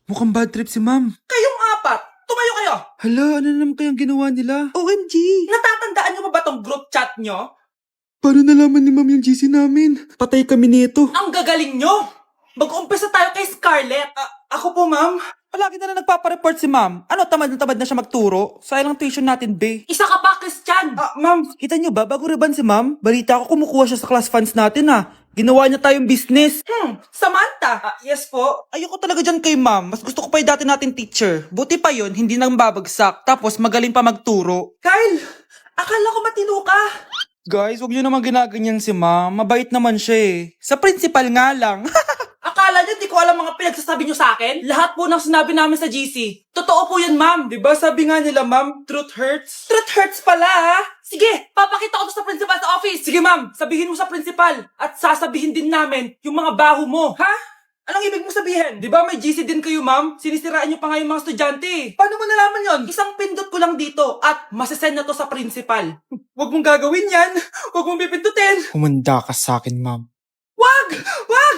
Mukhang bad trip si ma'am. Kayong apat, tumayo kayo! Hala, ano na naman kayang ginawa nila? OMG! Natatandaan nyo ba tong group chat nyo? Paano nalaman ni ma'am yung GC namin? Patay kami nito. Ang gagaling nyo! Mag-umpisa tayo kay Scarlett. Ako po, ma'am. Palagi na nagpapareport si ma'am. Ano, tamad na siya magturo? Sayang tuition natin, be. Isa ka pa, Christian! Ma'am, kita niyo ba, bago reban si ma'am, balita ko kumukuha siya sa class funds natin, Ginawa niya tayong business. Samantha! Yes po. Ayoko talaga dyan kay ma'am. Mas gusto ko pa yung dati nating teacher. Buti pa yun, hindi nang babagsak. Tapos magaling pa magturo. Kyle! Akala ko matino ka! Guys, huwag niyo naman ginaganyan si ma'am. Mabait naman siya eh. Sa principal nga lang. Akala nyo di ko alam mga pinagsasabi nyo sa akin? Lahat po ng sinabi namin sa GC. Totoo po yan, ma'am. Diba sabi nga nila, ma'am, truth hurts? Truth hurts pala, ha? Sige, papakita ko to sa principal sa office. Sige ma'am, sabihin mo sa principal. At sasabihin din namin yung mga baho mo. Ha? Anong ibig mo sabihin? Di ba may GC din kayo, ma'am? Sinisiraan niyo pa nga yung mga estudyante. Paano mo nalaman yon? Isang pindot ko lang dito at masasend na to sa principal. Huwag mong gagawin yan. Huwag mong pipindutin. Humanda ka sa akin, ma'am. Wag! Wag!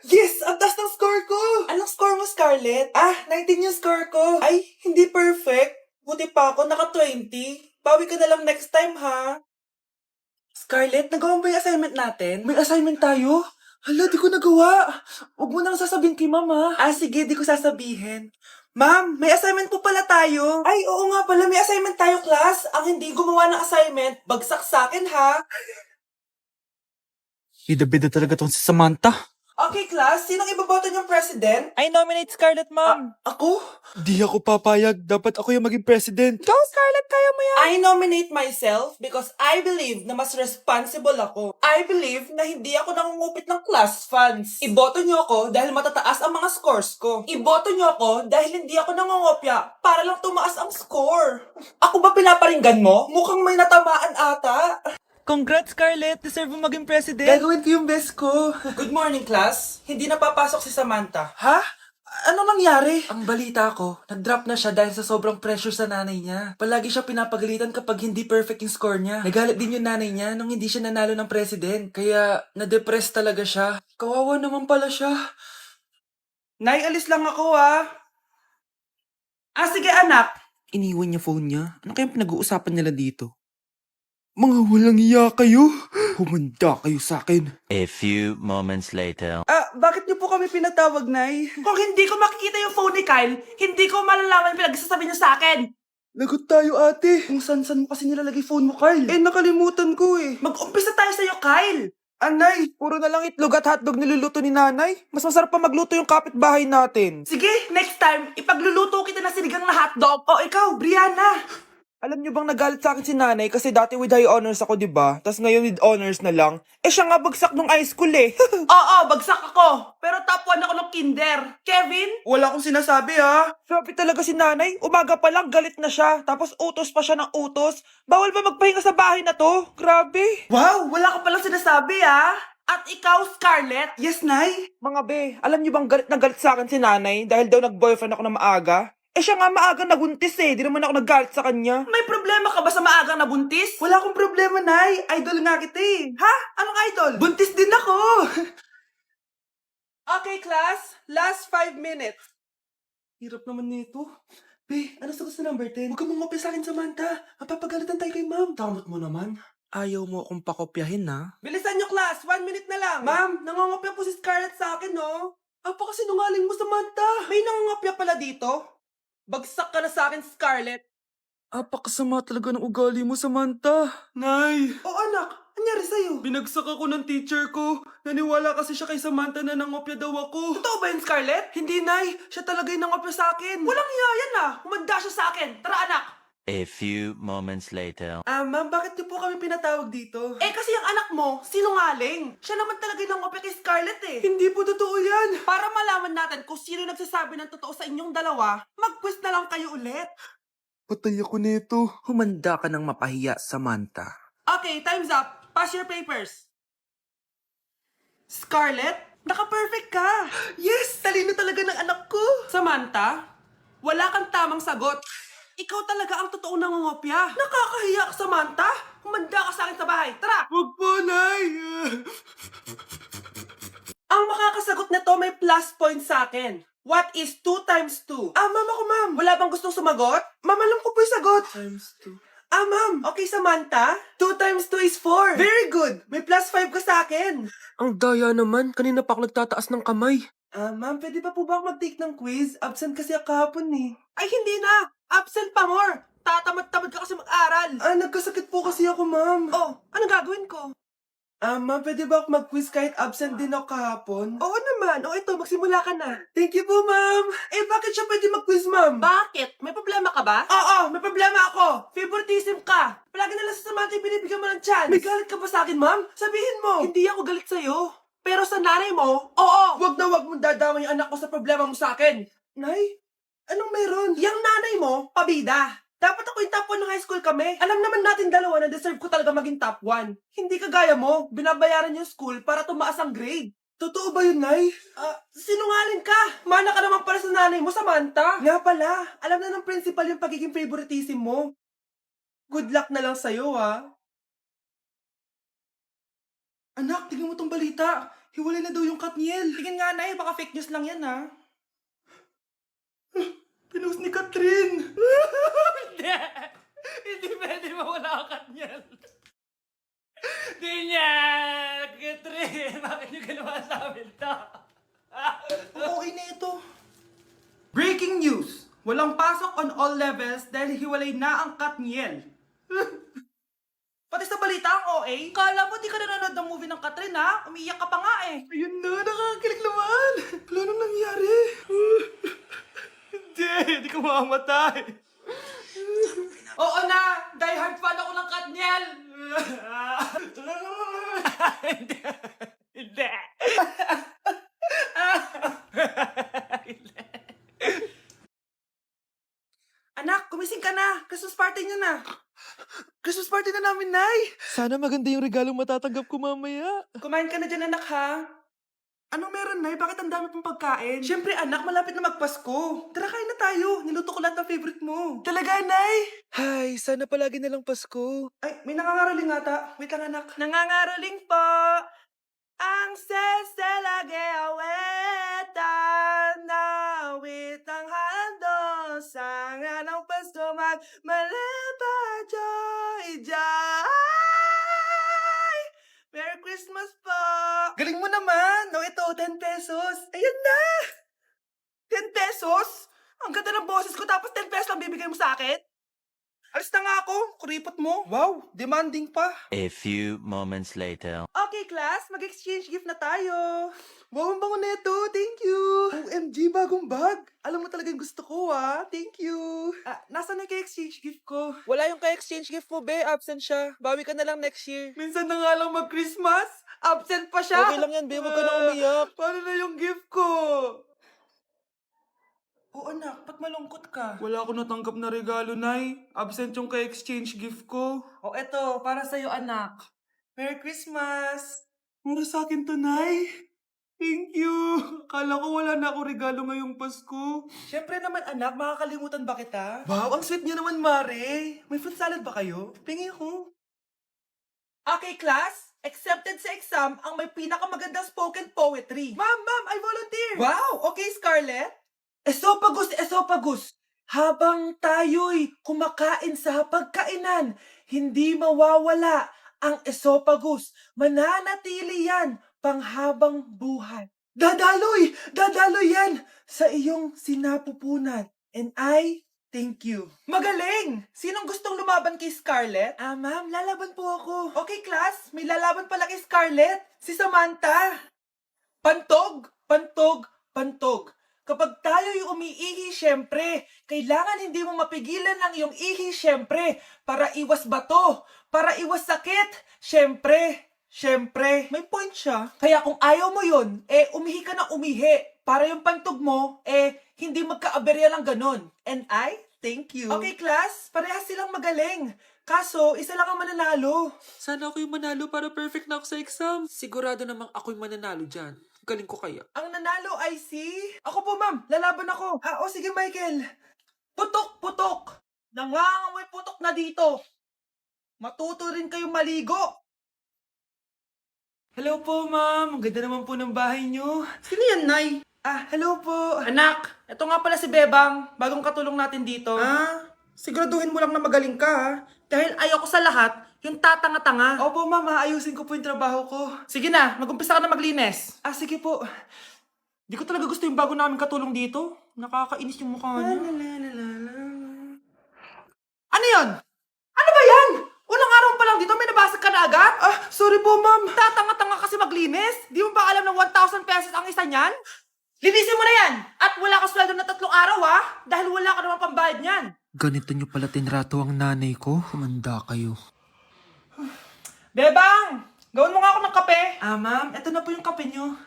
Yes! Ang taas ng score ko! Anong score mo, Scarlett? 19 yung score ko. Ay, hindi perfect. Buti pa ako, naka-20. Bawi ka na lang next time, ha? Scarlett, nagawa mo ba yung assignment natin? May assignment tayo? Hala, di ko nagawa. Huwag mo nang sasabihin kay ma'am, Sige, di ko sasabihin. Ma'am, may assignment po pala tayo. Ay, oo nga pala, may assignment tayo, class. Ang hindi gumawa ng assignment, bagsak sa akin, ha? Bida-bida talaga tong si Samantha. Okay, class, sinong iboboto niyong president? I nominate Scarlett, ma'am. Ako? Di ako papayag. Dapat ako yung maging president. Go, Scarlett, kaya mo yan. I nominate myself because I believe na mas responsible ako. I believe na hindi ako nangungupit ng class funds. Iboto niyo ako dahil matataas ang mga scores ko. Iboto niyo ako dahil hindi ako nangungopya para lang tumaas ang score. Ako ba pinaparinggan mo? Mukhang may natamaan ata. Congrats, Scarlett. Deserve mo maging president. Gagawin ko yung best ko. Good morning, class. Hindi na papasok si Samantha. Ha? Ano nangyari? Ang balita ko, nag-drop na siya dahil sa sobrang pressure sa nanay niya. Palagi siya pinapagalitan kapag hindi perfect yung score niya. Nagalit din yung nanay niya nung hindi siya nanalo ng president. Kaya, na-depress talaga siya. Kawawa naman pala siya. Nay, alis lang ako, Sige anak. Iniwan niya phone niya. Ano kayang pinag-uusapan nila dito? Mga walang iya kayo. Humanda kayo sa akin. A few moments later. Bakit niyo po kami pinatawag, Nay? Kung hindi ko makikita yung phone ni Kyle, hindi ko malalaman pinagsasabi niya sa akin. Lagot tayo, ate. Kung san-san mo kasi nilalagay phone mo, Kyle? Nakalimutan ko eh. Mag-umpisa tayo sa'yo, Kyle. Anay, puro na lang itlog at hotdog niluluto ni nanay. Mas masarap pa magluto yung kapitbahay natin. Sige, next time, ipagluluto kita ng sinigang na hotdog. O ikaw, Brianna. Alam niyo bang nagalit sa akin si nanay kasi dati with high honors ako, di ba? Tapos ngayon with honors na lang. Siya nga bagsak nung high school eh. Oo, bagsak ako. Pero top 1 ako ng kinder. Kevin? Wala akong sinasabi Sabi talaga si nanay, umaga pa lang galit na siya. Tapos utos pa siya ng utos. Bawal ba magpahinga sa bahay na to? Grabe. Wow, wala ka palang sinasabi At ikaw, Scarlett? Yes, nay. Mga be, alam niyo bang galit na galit sa akin si nanay dahil daw nag-boyfriend ako na maaga? Siya nga maaga nabuntis eh. Di naman ako naggalit sa kanya. May problema ka ba sa maagang nabuntis? Wala akong problema, nay. Idol nga kita eh. Ha? Anong idol? Buntis din ako. Okay, class. Last 5 minutes. Hirap naman nito. Be, ano sa gusto number 10? Huwag ka mong sa akin, Samantha. Mapapagalitan tayo kay ma'am. Tamot mo naman. Ayaw mo akong pakopyahin, Bilisan nyo, class. 1 minute na lang. Ma'am, nangongopya po si Scarlett sa akin, no? Apakasinungaling mo, Samantha. May nangongopya pala dito. Bagsak ka na sa akin, Scarlett. Apakasama talaga ng ugali mo, Samantha. Nay, O anak, anyari sa'yo? binagsak ako ng teacher ko. Naniwala kasi siya kay Samantha na nangopya daw ako. Totoo ba yun, Scarlett? Hindi, Nay. Siya talaga yung nangopya sa akin. Walang iya yan Humanda siya sa akin. Tara, anak. A few moments later. Ma'am, bakit niyo po kami pinatawag dito? Kasi yung anak mo, sinungaling. Siya naman talaga yung nangopya kay Scarlett Hindi po totoo yan. Para malaman natin kung sino nagsasabi ng totoo sa inyong dalawa, mag-quiz na lang kayo ulit. Patay ako nito. Humanda ka ng mapahiya, Samantha. Okay, time's up. Pass your papers. Scarlett, naka-perfect ka. Yes! Talino talaga ng anak ko. Samantha, wala kang tamang sagot. Ikaw talaga ang totoong nangungopya. Nakakahiya ka, Samantha. Humanda ka sa akin sa bahay. Tara! Huwag po, Nay. Ang makakasagot nito may plus point sa akin. What is 2 times 2? Ma'am ako, ma'am. Wala bang gustong sumagot? Ma'am, alam ko po yung sagot. Times 2. Ma'am. Okay, Samantha. 2 times 2 is 4. Very good. May plus 5 ka sa akin. Ang daya naman. Kanina pa ako nagtataas ng kamay. Ma'am, pwede pa po ba ako mag-take ng quiz? Absent kasi ako kahapon eh. Ay, hindi na! Absent pa more! Tatamad-tamad ka kasi mag-aral. Nagkasakit po kasi ako, ma'am. Oh, ano gagawin ko? Ma'am, pwede ba ako mag-quiz kahit absent din ako kahapon? Oo naman. O ito, magsimula ka na. Thank you po, ma'am. Bakit siya pwede mag-quiz, ma'am? Bakit? May problema ka ba? Oo, may problema ako. Favoritism ka. Palagi na lang sa Samantha yung binibigyan mo ng chance. May galit ka ba sa akin, ma'am? Sabihin mo. Hindi ako galit sa'yo. Pero sa nanay mo, oo. Wag na wag mong dadama yung anak ko sa problema mo sa akin. Nay, anong meron? Yang nanay mo, pabida. Dapat ako yung top 1 ng high school kami. Alam naman natin dalawa na deserve ko talaga maging top 1. Hindi kagaya mo, binabayaran yung school para tumaas ang grade. Totoo ba yun, Nay? Sinungaling ka! Mana ka naman para sa nanay mo, Samantha. Nga pala, alam na ng principal yung pagiging favoritism mo. Good luck na lang sa'yo, ha? Anak, tingnan mo tong balita. Hiwalay na daw yung Katniel. Tingin nga, Nay, baka fake news lang yan, ha? Pinost ni Catherine! Hindi! Hindi pwede mawala ang Katniel. Hindi niya! Catherine! Bakit niyo ginawa sa amin to? Okay na ito. Breaking news! Walang pasok on all levels dahil hiwalay na ang Katniel. Pati sa balita ang OA, kala mo di ka nanonood ng movie ng Catherine ha? Umiiyak ka pa nga eh. Ayun na, nakakakilig naman. Wala nang nangyari. Hindi ka mamamatay. Oo na, die hard fan ako ng Katniel. Hindi. Hindi. Anak, kumising ka na. Christmas party niyo na. Christmas party na namin, Nay. Sana maganda yung regalong matatanggap ko mamaya. Kumain ka na dyan, anak, ha? Anong meron, Nay? Bakit ang dami pong pagkain? Siyempre, anak, malapit na magpasko. Tara, kain na tayo. Niluto ko lahat ng favorite mo. Talaga, Nay? Hay, sana palagi na lang Pasko. Ay, may nangangaraling ata. Wait lang, anak. Nangangaraling po. Ang seselage awetan na witang hando sa nga ng Pasko magmalapa joy joy. Merry Christmas po! Galing mo naman! No, ito, 10 pesos. Ayan na! 10 pesos? Ang ganda ng boses ko tapos 10 pesos lang bibigay mo sa akin? Alis na nga ako, kuripot mo. Wow, demanding pa. A few moments later. Okay, class, mag-exchange gift na tayo. Wow, ang bango neto. Thank you. OMG, bagong bag. Alam mo talaga yung gusto ko, ha? Thank you. Nasaan na yung exchange gift ko? Wala yung ka-exchange gift mo, be. Absent siya. Bawi ka na lang next year. Minsan na nga lang mag-Christmas. Absent pa siya. Okay lang yan, be. Huwag ka na umiyak. Paano na yung gift ko? Oo, anak. Ba't malungkot ka? Wala ako natanggap na regalo, Nay. Absent yung ka-exchange gift ko. O, eto. Para sa'yo, anak. Merry Christmas. Para sa akin to, Nay. Thank you. Akala ko wala na ako regalo ngayong Pasko. Siyempre naman, anak. Makakalimutan ba kita? Wow, ang sweet niyo naman, Mare. May fruit salad ba kayo? Pingi ko. Okay, class. Accepted sa exam ang may pinakamagandang spoken poetry. Ma'am, I volunteer. Wow, okay, Scarlett. Esophagus. Habang tayo'y kumakain sa pagkainan, hindi mawawala ang esophagus. Mananatili yan panghabang buhay. Dadaloy yan sa iyong sinapupunan. And I thank you. Magaling! Sinong gustong lumaban kay Scarlett? Ma'am, lalaban po ako. Okay, class. May lalaban pala kay Scarlett. Si Samantha. Pantog. Kapag tayo'y umiihi, syempre, kailangan hindi mo mapigilan ang iyong ihi, syempre, para iwas bato, para iwas sakit, syempre. May point siya. Kaya kung ayaw mo yun, umihi ka ng umihi, para yung pantog mo, hindi magkaaberya lang ganon. And I thank you. Okay, class, parehas silang magaling. Kaso, isa lang ang mananalo. Sana ako yung manalo para perfect na ako sa exam. Sigurado namang ako yung mananalo dyan. Galing ko kaya. Ang nanalo ay si... Ako po, ma'am. Lalaban ako. Sige, Michael. Putok. Nangangamoy putok na dito. Matuto rin kayong maligo. Hello po, ma'am. Ang ganda naman po ng bahay niyo. Sino yan, Nay? Hello po. Anak, ito nga pala si Bebang, bagong katulong natin dito. Siguraduhin mo lang na magaling ka, ha? Dahil ayoko sa lahat, yung tatanga-tanga. Opo, ma'am. Ayusin ko po yung trabaho ko. Sige na, mag-umpisa ka na maglinis. Sige po. Di ko talaga gusto yung bago namin katulong dito. Nakakainis yung mukha niya. Ano yun? Ano ba yan? Unang araw pa lang dito, may nabasag ka na agad? Sorry po, ma'am. Tatanga-tanga kasi maglinis? Di mo ba alam na 1,000 pesos ang isa niyan? Linisin mo na yan! At wala ka sweldo na 3 araw, ha? Dahil wala ka naman pambayad niyan. Ganito nyo pala tinrato ang nanay ko? Humanda kayo. Bebang! Gawin mo nga ako ng kape. Ma'am. Ito na po yung kape nyo.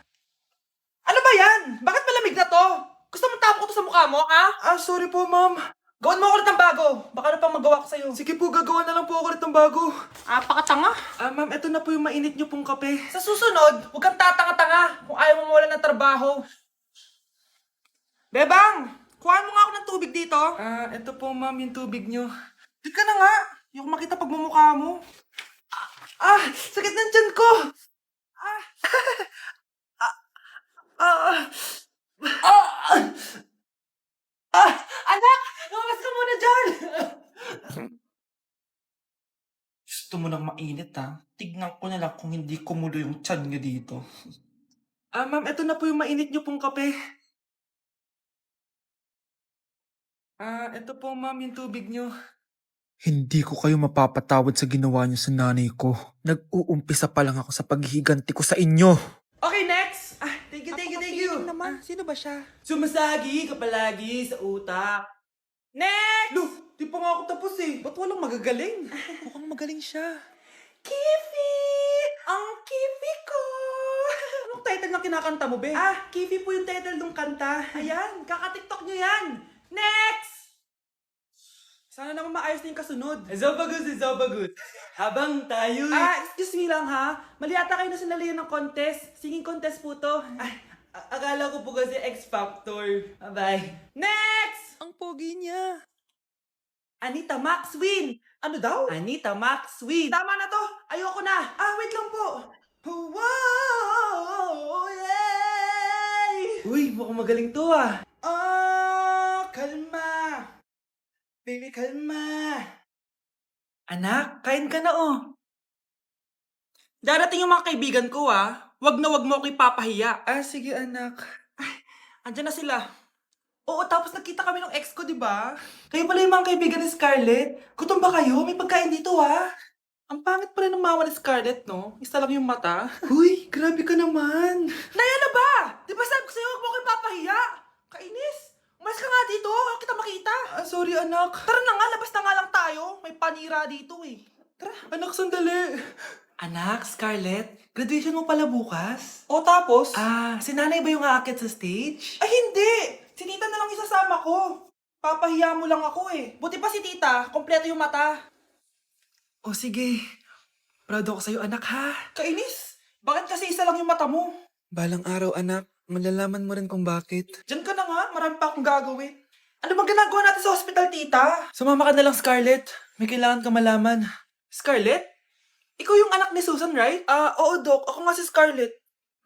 Ano ba yan? Bakit malamig na to? Gusto mo tapon ko to sa mukha mo, ha? Sorry po, ma'am. Gawin mo ako ulit ng bago. Baka na pang magawa ko sa'yo. Sige po, gagawa na lang po ako ulit ng bago. Pakatanga. Ma'am, ito na po yung mainit nyo pong kape. Sa susunod, huwag kang tatanga-tanga kung ayaw mo mawalan ng trabaho. Bebang! Kuhaan mo nga ako ng tubig dito. Ito po, ma'am, yung tubig nyo. Di ka na nga. Yung makita pagmumukha mo. Sakit ng tiyan ko! Anak! Lumabas ka muna dyan! Gusto mo nang mainit, ha? Tignan ko na lang kung hindi kumulo yung tiyan nyo dito. Ma'am, ito na po yung mainit nyo pong kape. Ito po, ma'am, yung tubig nyo. Hindi ko kayo mapapatawad sa ginawa nyo sa nanay ko. Nag-uumpisa pa lang ako sa paghihiganti ko sa inyo. Okay, next! Thank you. naman. Sino ba siya? Sumasagi ka palagi sa utak. Next! Di pa nga ako tapos eh. Ba't walang magagaling? Mukhang magaling siya. Kifi! Ang Kifi ko! Anong title ng kinakanta mo, be? Kifi po yung title ng kanta. Ayan, kaka-tiktok nyo yan! Next! Sana naman maayos na yung kasunod. Zobagut. Habang tayo Excuse me lang ha. Mali ata kayo na sinalihan ng contest. Singing contest po to. akala ko po kasi X Factor. Bye-bye. Next! Ang pogi niya. Anita Max win! Ano daw? Anita Max win! Tama na to! Ayoko na! Wait lang po. Wow! Yay! Uy, mukhang magaling to kalma. Baby, kalma. Anak, kain ka na Darating yung mga kaibigan ko Wag na wag mo ako ipapahiya. Sige anak. Andyan na sila. Oo, tapos nagkita kami ng ex ko, di ba? Kayo pala yung mga kaibigan ni Scarlett. Gutom ba kayo? May pagkain dito Ang pangit pala ng mama ni Scarlett, no? Isa lang yung mata. Uy, grabe ka naman. Naya na ba? Di ba sabi ko sa'yo, wag mo ako ipapahiya? Kainis. Umalis ka nga dito. Huwag kita makita. Sorry anak. Tara na nga, labas na nga lang tayo. May panira dito Tara. Anak, sandali. Anak, Scarlett, graduation mo pala bukas? O tapos? Si nanay ba yung aakyat sa stage? Ay, hindi! Si tita na lang isasama ko. Papahiya mo lang ako Buti pa si tita, kompleto yung mata. O sige. Proud ako sa'yo anak ha. Kainis! Bakit kasi isa lang yung mata mo? Balang araw anak, malalaman mo rin kung bakit. Diyan ka na nga, marami pa akong gagawin. Ano bang ginagawa natin sa hospital, tita? Sumama ka na lang Scarlett. May kailangan ka malaman. Scarlett? Ikaw yung anak ni Susan, right? Oo, Doc. Ako nga si Scarlett.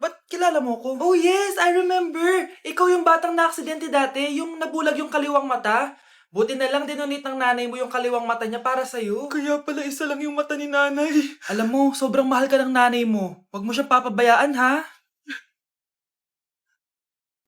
Ba't kilala mo ko? Oh yes, I remember. Ikaw yung batang na-aksidente dati, yung nabulag yung kaliwang mata. Buti na lang dinonate ng nanay mo yung kaliwang mata niya para sa'yo. Kaya pala isa lang yung mata ni nanay. Alam mo, sobrang mahal ka ng nanay mo. Huwag mo siyang papabayaan, ha?